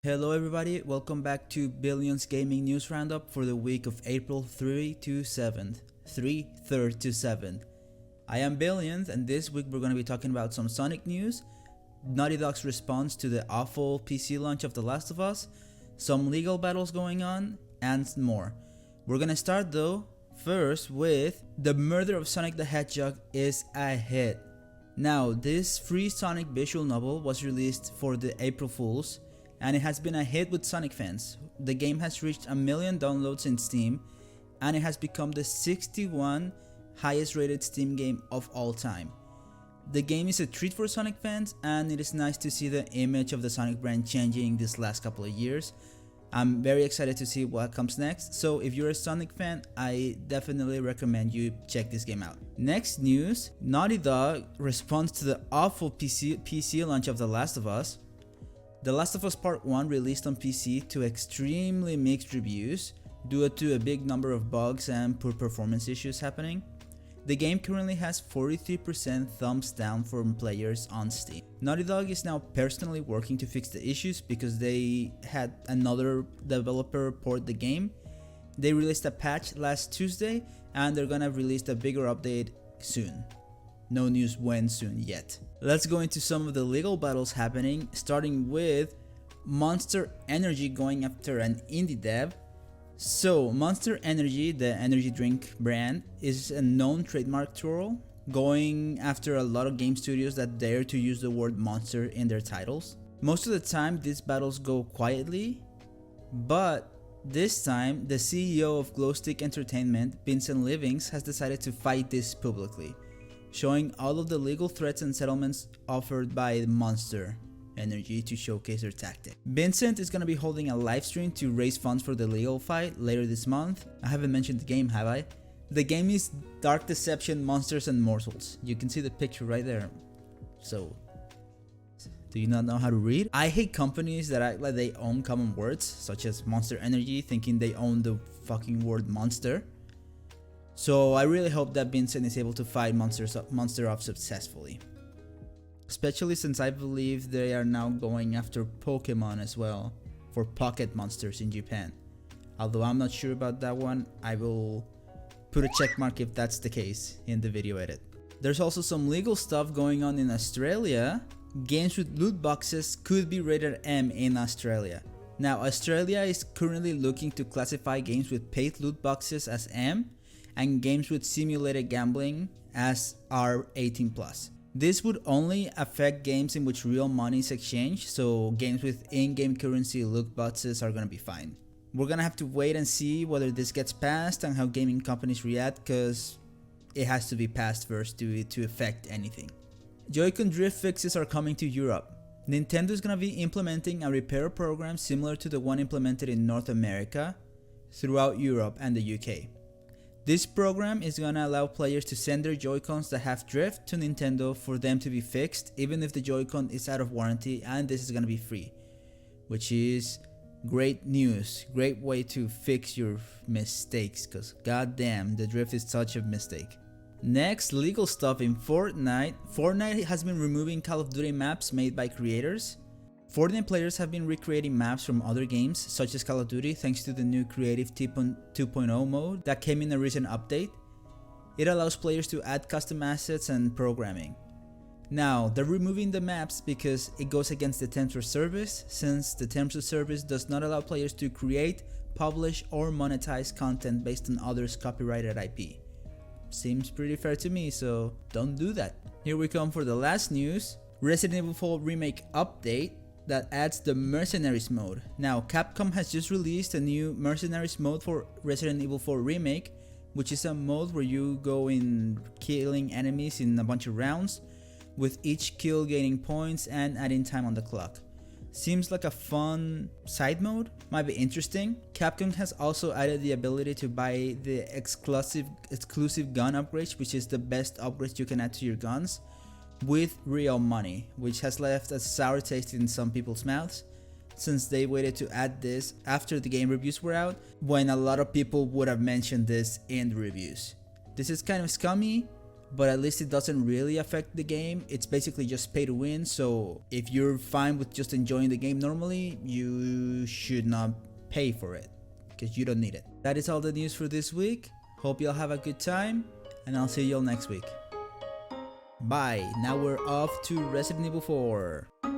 Hello everybody, welcome back to Billions Gaming News Roundup for the week of April 3 to 7th. 3rd to 7th. I am Billions and this week we're going to be talking about some Sonic news, Naughty Dog's response to the awful PC launch of The Last of Us, some legal battles going on, and more. We're going to start though, first with the murder of Sonic the Hedgehog is a hit. Now, this free Sonic visual novel was released for the April Fools, and it has been a hit with Sonic fans. The game has reached 1 million downloads in Steam, and it has become the 61 highest rated Steam game of all time. The game is a treat for Sonic fans, and it is nice to see the image of the Sonic brand changing this last couple of years. I'm very excited to see what comes next, so if you're a Sonic fan, I definitely recommend you check this game out. Next news, Naughty Dog responds to the awful PC launch of The Last of Us. The Last of Us Part 1 released on PC to extremely mixed reviews due to a big number of bugs and poor performance issues happening. The game currently has 43% thumbs down from players on Steam. Naughty Dog is now personally working to fix the issues because they had another developer port the game. They released a patch last Tuesday and they're gonna release a bigger update soon. No news when soon yet. Let's go into some of the legal battles happening, starting with Monster Energy going after an indie dev. So, Monster Energy, the energy drink brand, is a known trademark troll, going after a lot of game studios that dare to use the word monster in their titles. Most of the time, these battles go quietly, but this time, the CEO of Glowstick Entertainment, Vincent Livings, has decided to fight this publicly, showing all of the legal threats and settlements offered by Monster Energy to showcase their tactic. Vincent is going to be holding a live stream to raise funds for the legal fight later this month. I haven't mentioned the game, have I? The game is Dark Deception Monsters and Morsels. You can see the picture right there. So, do you not know how to read? I hate companies that act like they own common words, such as Monster Energy, thinking they own the fucking word monster. So I really hope that Vincent is able to fight Monster off successfully. Especially since I believe they are now going after Pokemon as well for pocket monsters in Japan. Although I'm not sure about that one, I will put a check mark if that's the case in the video edit. There's also some legal stuff going on in Australia. Games with loot boxes could be rated M in Australia. Now, Australia is currently looking to classify games with paid loot boxes as M and games with simulated gambling as R18+. This would only affect games in which real money is exchanged, so games with in-game currency loot boxes are gonna be fine. We're gonna have to wait and see whether this gets passed and how gaming companies react, cause it has to be passed first to affect anything. Joy-Con drift fixes are coming to Europe. Nintendo is gonna be implementing a repair program similar to the one implemented in North America throughout Europe and the UK. This program is gonna allow players to send their Joy-Cons that have drift to Nintendo for them to be fixed, even if the Joy-Con is out of warranty, and this is gonna be free, which is great news. Great way to fix your mistakes, cause goddamn, the drift is such a mistake. Next, legal stuff in Fortnite. Fortnite has been removing Call of Duty maps made by creators. Fortnite players have been recreating maps from other games, such as Call of Duty, thanks to the new Creative 2.0 mode that came in a recent update. It allows players to add custom assets and programming. Now, they're removing the maps because it goes against the Terms of Service, since the Terms of Service does not allow players to create, publish, or monetize content based on others' copyrighted IP. Seems pretty fair to me, so don't do that. Here we come for the last news. Resident Evil 4 Remake update that adds the mercenaries mode. Now, Capcom has just released a new mercenaries mode for Resident Evil 4 Remake, which is a mode where you go in killing enemies in a bunch of rounds, with each kill gaining points and adding time on the clock. Seems like a fun side mode, might be interesting. Capcom has also added the ability to buy the exclusive gun upgrades, which is the best upgrades you can add to your guns, with real money, which has left a sour taste in some people's mouths, since they waited to add this after the game reviews were out, when a lot of people would have mentioned this in the reviews. This is kind of scummy. but at least it doesn't really affect the game. It's basically just pay to win, so if you're fine with just enjoying the game normally, you should not pay for it because you don't need it. That is all the news for this week. Hope y'all have a good time, and I'll see y'all next week. Bye. Now we're off to Resident Evil 4.